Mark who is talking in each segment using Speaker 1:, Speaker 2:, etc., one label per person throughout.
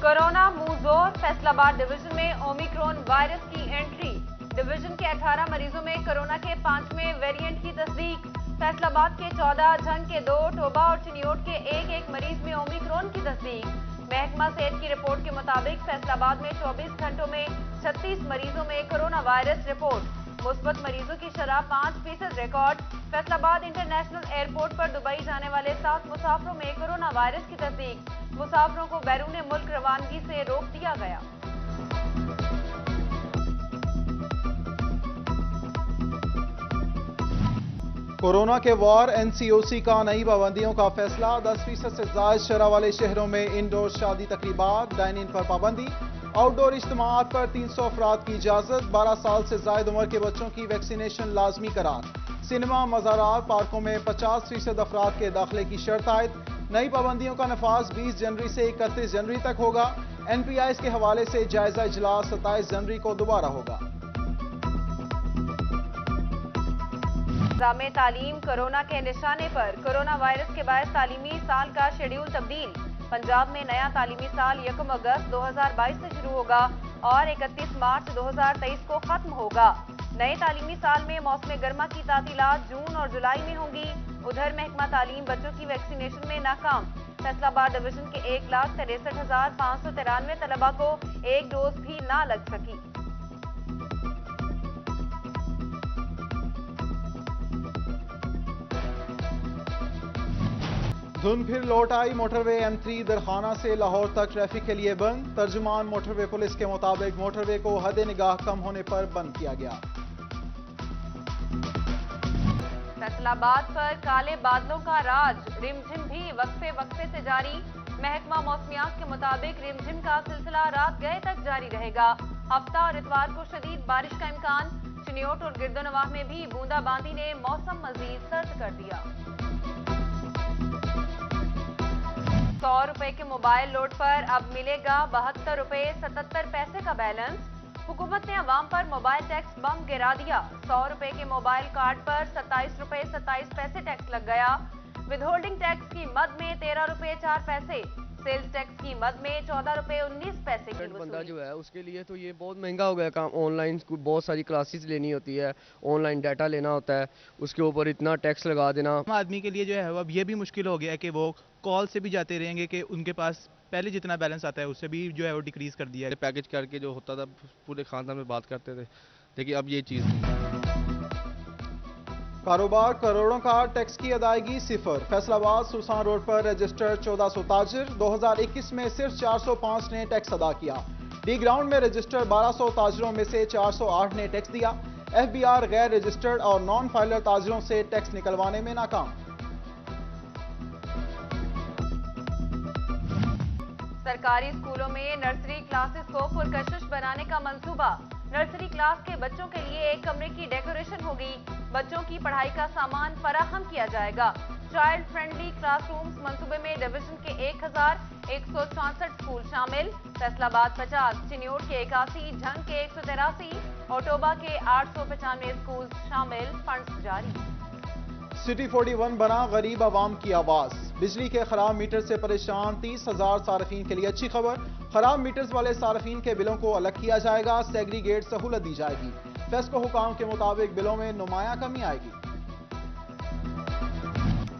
Speaker 1: Corona मुंह जोर, Faisalabad division में ओमिक्रॉन वायरस की एंट्री। डिवीजन के 18 मरीजों में कोरोना के 5वें वेरिएंट की तस्दीक। फैसलाबाद के 14, झंग के 2, टोबा और चिनियोट के एक मरीज में ओमिक्रॉन की तस्दीक। महकमा सेहत की रिपोर्ट के मुताबिक फैसलाबाद में 24 घंटों में 36 मरीजों में कोरोना वायरस रिपोर्ट। मुस्बत मरीजों की शरह 5% रिकॉर्ड। फैसलाबाद इंटरनेशनल एयरपोर्ट पर दुबई जाने वाले 7 मुसाफिरों में कोरोना वायरस की तस्दीक। मुसाफिरों को बैरून मुल्क रवानगी से रोक दिया गया।
Speaker 2: कोरोना के वार, एनसीओसी का नई पाबंदियों का फैसला। 10% से ज्यादा शरह वाले शहरों में इंडोर शादी तकरीबात, डाइनिंग पर पाबंदी, आउटडोर इज्तिमाआत पर 300 अफराद की इजाजत। 12 साल से ज्यादा उम्र के बच्चों की वैक्सीनेशन लाजमी करार। सिनेमा, मज़ारात, पार्कों में 50% अफराद के दाखिले की शर्त आयद। नई पाबंदियों का नफाज 20 जनवरी से 31 जनवरी तक होगा। NPIs के हवाले से जायजा इजलास 27 जनवरी को दोबारा होगा।
Speaker 1: निज़ाम तालीम कोरोना के निशाने पर। कोरोना वायरस के बायस तालीमी साल का शेड्यूल तब्दील। पंजाब में नया तालीमी साल 1 अगस्त 2022 से शुरू होगा और 31 मार्च 2023 को खत्म होगा। नए तालीमी साल में मौसम गर्मा की तातीलात जून और जुलाई में होंगी। उधर महकमा तालीम बच्चों की वैक्सीनेशन में नाकाम। फैसलाबाद डिवीजन के 1,63,593 तलबा को एक डोज भी ना लग सकी।
Speaker 2: धुंध फिर लौट आई। मोटरवे M3 दरखाना से लाहौर तक ट्रैफिक के लिए बंद। तर्जुमान मोटरवे पुलिस के मुताबिक मोटरवे को हद निगाह कम होने पर बंद किया गया।
Speaker 1: फैसलाबाद पर काले बादलों का राज। रिमझिम भी वक्फे वक्फे से जारी। महकमा मौसमियात के मुताबिक रिमझिम का सिलसिला रात गए तक जारी रहेगा। हफ्ता और इतवार को शदीद बारिश का इम्कान। चिनियोट और गिरदोनवाह में भी बूंदाबांदी ने मौसम मजीद सर्द कर दिया। 100 रुपए के मोबाइल लोड पर अब मिलेगा 72 रुपए 77 पैसे का बैलेंस। हुकूमत ने अवाम पर मोबाइल टैक्स बम गिरा दिया। 100 रुपए के मोबाइल कार्ड पर 27 रुपए 27 पैसे टैक्स लग गया। विदहोल्डिंग टैक्स की मद में 13 रुपए 4 पैसे, सेल्स टैक्स की मद में 14 रुपए 19 पैसे की
Speaker 3: बंदा
Speaker 1: वसूली।
Speaker 3: जो है उसके लिए तो ये बहुत महंगा हो गया काम। ऑनलाइन बहुत सारी क्लासेस लेनी होती है, ऑनलाइन डाटा लेना होता है, उसके ऊपर इतना टैक्स लगा देना।
Speaker 4: आम आदमी के लिए जो है अब ये भी मुश्किल हो गया है कि वो कॉल से भी जाते रहेंगे कि उनके पास पहले जितना बैलेंस आता है उससे भी जो है वो डिक्रीज कर दिया है।
Speaker 3: पैकेज करके जो होता था पूरे खानदान में बात करते थे, लेकिन अब ये चीज़ नहीं।
Speaker 2: कारोबार करोड़ों का, टैक्स की अदायगी सिफर। फैसलाबाद सुल्तान रोड पर रजिस्टर्ड 1400 ताजिर। 2021 में सिर्फ 405 ने टैक्स अदा किया। डी ग्राउंड में रजिस्टर्ड 1200 ताजिरों में से 408 ने टैक्स दिया। FBR गैर रजिस्टर्ड और नॉन फाइलर ताजिरों से टैक्स निकलवाने में नाकाम।
Speaker 1: सरकारी स्कूलों में नर्सरी क्लासेस को पुरकशिश बनाने का मंसूबा। नर्सरी क्लास के बच्चों के लिए एक कमरे की डेकोरेशन होगी। बच्चों की पढ़ाई का सामान फराहम किया जाएगा। चाइल्ड फ्रेंडली क्लासरूम्स मंसूबे में डिवीजन के 1164 स्कूल शामिल। फैसलाबाद 50, चिनियोट के 81, झंग के 183 और टोबा के 895 स्कूल शामिल। फंड्स जारी।
Speaker 2: सिटी 41 बना गरीब आवाम की आवाज। बिजली के खराब मीटर से परेशान 30,000 सार्फिन के लिए अच्छी खबर। खराब मीटर्स वाले सार्फिन के बिलों को अलग किया जाएगा। सेग्रीगेट सहूलत दी जाएगी। फेस्को हुकाम के मुताबिक बिलों में नुमाया कमी आएगी।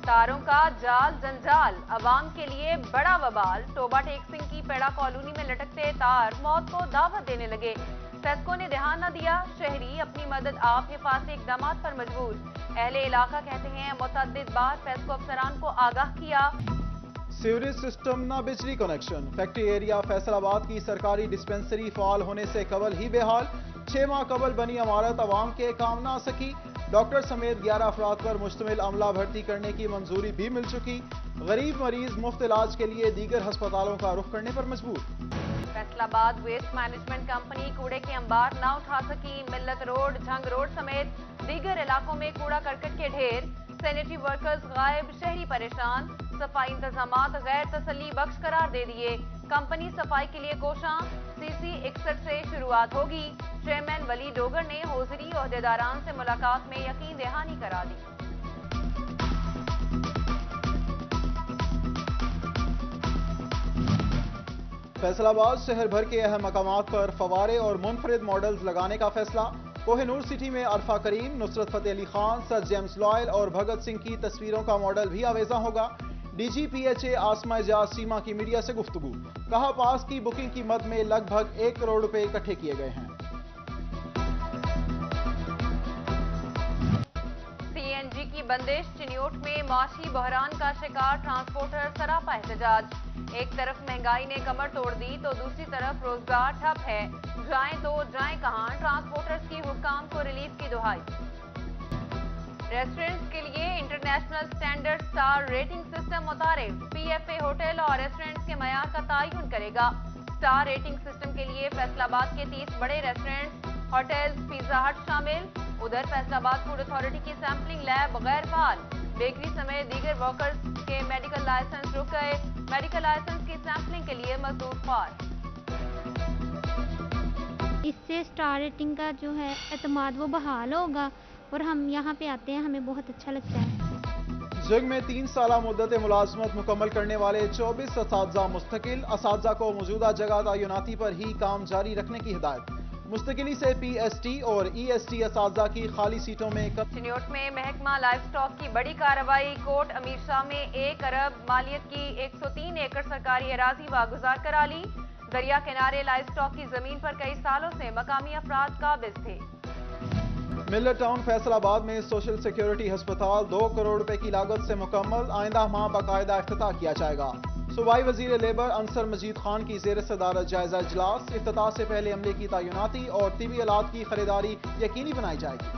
Speaker 1: तारों का जाल जंजाल, अवाम के लिए बड़ा वबाल। टोबा टेक सिंह की पेड़ा कॉलोनी में लटकते तार मौत को दावत देने लगे। फेस्को ने ध्यान न दिया। शहरी अपनी मदद आप हिफाजती इकदामात पर मजबूर। अहले इलाका कहते हैं मुतअद्दिद बार फेस्को अफसरान को आगाह किया।
Speaker 2: सीवरेज सिस्टम न बिजली कनेक्शन। फैक्ट्री एरिया फैसलाबाद की सरकारी डिस्पेंसरी फाल होने से कबल ही बेहाल। 6 माह कबल बनी इमारत अवाम के काम न आ सकी। डॉक्टर समेत 11 अफराद पर मुश्तमिल अमला भर्ती करने की मंजूरी भी मिल चुकी। गरीब मरीज मुफ्त इलाज के लिए दीगर अस्पतालों का रुख करने पर मजबूर।
Speaker 1: फैसलाबाद वेस्ट मैनेजमेंट कंपनी कूड़े के अंबार न उठा सकी। मिल्लत रोड, झंग रोड समेत दीगर इलाकों में कूड़ा करकट के ढेर। सैनिटरी वर्कर्स गायब, शहरी परेशान। सफाई इंतजामात गैर तसल्ली बख्श करार दे दिए। कंपनी सफाई के लिए कोशां। CC 61 से शुरुआत होगी। चेयरमैन वली डोगर ने होजरी ओहदेदारान से मुलाकात में यकीन दहानी करा दी।
Speaker 2: फैसला आबाद शहर भर के अहम मकामात पर फवारे और मुनफरिद मॉडल्स लगाने का फैसला। कोहिनूर सिटी में Arfa Karim, Nusrat Fateh Ali Khan, Sir James Lyall और भगत सिंह की तस्वीरों का मॉडल भी आवेजा होगा। DGPHA आसमा एजाज सीमा की मीडिया से गुफ्तगू, कहा पास की बुकिंग की मद में लगभग 1 करोड़ रुपए इकट्ठे किए गए हैं।
Speaker 1: CNG की बंदिश, चिन्योट में माशी बहरान का शिकार ट्रांसपोर्टर सरापा एहतजाज। एक तरफ महंगाई ने कमर तोड़ दी तो दूसरी तरफ रोजगार ठप है, जाएं तो जाएं कहां, ट्रांसपोर्टर्स की हुक्काम को रिलीफ की दुहाई। रेस्टोरेंट्स के लिए international standard star rating system मुतारिफ, PFA होटल और रेस्टोरेंट्स के मयार का तयन करेगा। स्टार रेटिंग सिस्टम के लिए फैसलाबाद के 30 बड़े रेस्टोरेंट्स, होटल्स, पिज्जा हट शामिल। उधर फैसलाबाद फूड अथॉरिटी की सैंपलिंग लैब गैर फाल, बेकरी समेत दीगर वर्कर्स के मेडिकल लाइसेंस रुक गए। मेडिकल लाइसेंस की सैंपलिंग के लिए मजदूर ख्वार।
Speaker 5: इससे स्टार रेटिंग का जो है एतमाद वो बहाल होगा और हम यहाँ पे आते हैं, हमें बहुत अच्छा लगता है।
Speaker 2: जंग में 3 साला मुद्दत मुलाजमत मुकम्मल करने वाले 24 असातिज़ा मुस्तकिल, असातिज़ा को मौजूदा जगह तयनाती पर ही काम जारी रखने की हिदायत। मुस्तकिली से PST और EST असातिज़ा की खाली सीटों में
Speaker 1: चिन्योट में महकमा लाइफ स्टॉक की बड़ी कार्रवाई, कोर्ट अमीर शाह में 1 अरब मालियत की 103 एकड़ सरकारी अराजी वागुजार करा ली। दरिया किनारे लाइफ स्टॉक की जमीन पर कई सालों से मकामी अफराद काबिज थे।
Speaker 2: मिलर टाउन फैसलाबाद में सोशल सिक्योरिटी अस्पताल 2 करोड़ रुपए की लागत से मुकम्मल, आइंदा माह बाकायदा इफ्तिताह किया जाएगा। सूबाई वजीर लेबर अंसर मजीद खान की ज़ेर सदारत जायजा इजलास, इफ्तिताह से पहले अमले की तैनाती और तिबी आलात की खरीदारी यकीनी बनाई जाएगी।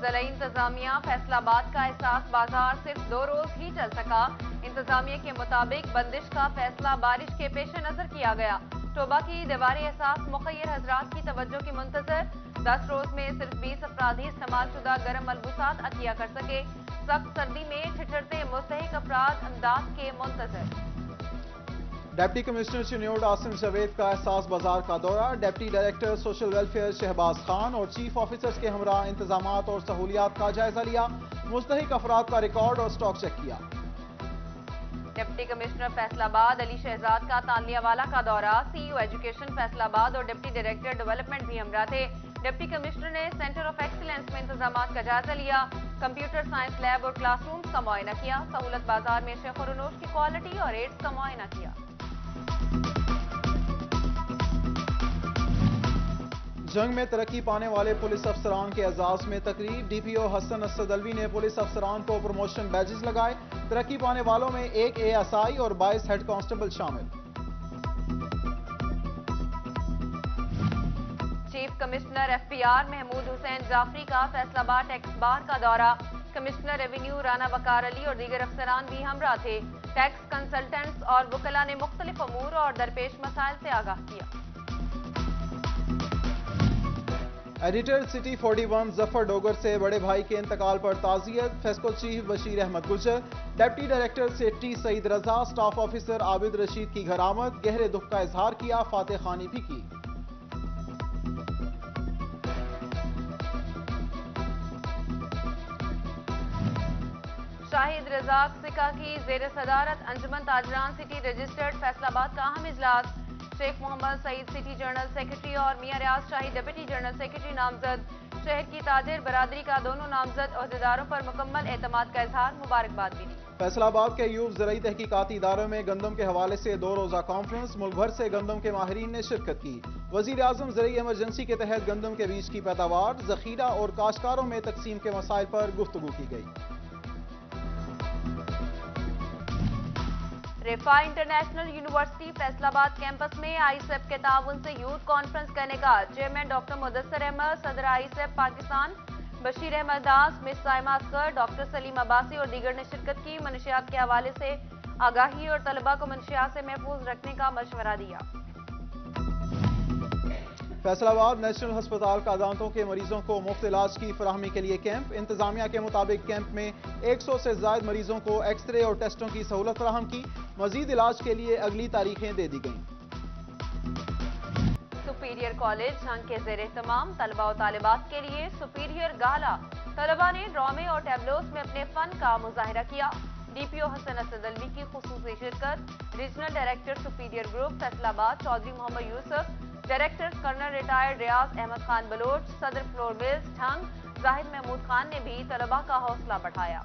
Speaker 1: ज़िला इंतजामिया फैसलाबाद का एहसास बाजार सिर्फ 2 रोज ही चल सका। इंतजामिया के मुताबिक बंदिश का फैसला बारिश के पेश नजर किया गया। टोबा की दीवार एहसास मुखय्यर हजरात की तवज्जो की मुंतजर। 10 रोज में सिर्फ 20 अफराद ही इस्तेमाल शुदा गर्म मलबूसात अतिया कर सके। सख्त सर्दी में ठिठुरते मुस्तहिक अफराद अमदाद के मुंतजर।
Speaker 2: डिप्टी कमिश्नर चिन्योट आसिम जावेद का एहसास बाजार का दौरा, deputy director social welfare Shahbaz Khan और चीफ ऑफिसर्स के हमरा इंतजामात और सहूलियात का जायजा लिया। मुस्तहिक अफराद का रिकॉर्ड और स्टॉक चेक किया।
Speaker 1: डिप्टी कमिश्नर फैसलाबाद अली शहजाद का तालियावाला का दौरा, CEO एजुकेशन फैसलाबाद और डिप्टी डायरेक्टर डेवलपमेंट भी हमरा थे। डिप्टी कमिश्नर ने सेंटर ऑफ एक्सीलेंस में इंतजामात का जायजा लिया। कंप्यूटर साइंस लैब और क्लासरूम्स का मुआयना किया। सहूलत बाजार में शेख और नोश की क्वालिटी और रेट्स का मुआयना किया।
Speaker 2: जंग में तरक्की पाने वाले पुलिस अफसरान के एजाज में तकरीब, DPO हसन असद अलवी ने पुलिस अफसरान को प्रमोशन बैजेस लगाए। तरक्की पाने वालों में 1 ASI और 22 हेड कांस्टेबल शामिल।
Speaker 1: Chief commissioner FPR Mahmood Hussain Jafri का फैसलाबाद टैक्स बार का दौरा। कमिश्नर रेवेन्यू राना वकार अली और दीगर अफसरान भी हमरा थे। टैक्स कंसल्टेंट्स और वकला ने मुख्तलिफ अमूर और दरपेश मसाइल से आगाह किया।
Speaker 2: एडिटर सिटी 41 जफर डोगर से बड़े भाई के इंतकाल पर ताज़ियत, फेस्को चीफ बशीर अहमद गुजर, डिप्टी डायरेक्टर सेफ्टी सईद रजा, स्टाफ ऑफिसर आबिद रशीद की घर आमद, गहरे दुख का इजहार किया, फातह खानी भी की।
Speaker 1: शाहिद रजाक सिका की जेर सदारत अंजुमन ताजरान सिटी रजिस्टर्ड फैसलाबाद का अहम इजलास। Sheikh Muhammad Saeed city general secretary और Mian Riaz Shahi deputy general secretary नामजद। शहर की ताजिर बरादरी का दोनों नामजद अहदेदारों पर मुकम्मल एतमाद का इजहार, मुबारकबाद भी दी।
Speaker 2: फैसलाबाद के यूब ज़राई तहकीकाती इदारों में गंदम के हवाले से 2 रोज़ा कॉन्फ्रेंस, मुल्क भर से गंदम के माहिरीन ने शिरकत की। वज़ीर आज़म ज़राई इमरजेंसी के तहत गंदम के बीज की पैदावार, ज़ख़ीरा और काश्तकारों में तकसीम के मसाइल पर गुफ्तगू की गई।
Speaker 1: रेफा इंटरनेशनल यूनिवर्सिटी फैसलाबाद कैंपस में ISEP के ताउन से यूथ कॉन्फ्रेंस करने का चेयरमैन डॉक्टर मुदस्सर अहमद, सदर ISEP Pakistan Bashir Ahmad Das, miss Saima Askar, doctor Saleem Abbasi और दीगर ने शिरकत की। मनशियात के हवाले से आगाही और तलबा को मनशियात से महफूज रखने का मशवरा दिया।
Speaker 2: फैसलाबाद नेशनल अस्पताल का दांतों के मरीजों को मुफ्त इलाज की फराहमी के लिए कैंप। इंतजामिया के मुताबिक कैंप में 100 से ज्यादा मरीजों को एक्सरे और टेस्टों की सहूलत फराहम की। मजीद इलाज के लिए अगली तारीखें दे दी गईं।
Speaker 1: सुपीरियर कॉलेज झंग के ज़ेर एहतमाम तलबा और तालिबात के लिए सुपीरियर गाला। तलबा ने ड्रामे और टैबलोस में अपने फन का मुजाहिरा किया। डीपीओ हसन असद अलवी की खुसूसी शिरकत, regional director superior group Faisalabad Chaudhry Muhammad Yousuf, director colonel retired Riaz Ahmad Khan Baloch, सदर फ्लोर मिल्स झंग जाहिद महमूद खान ने भी तलबा का हौसला बढ़ाया।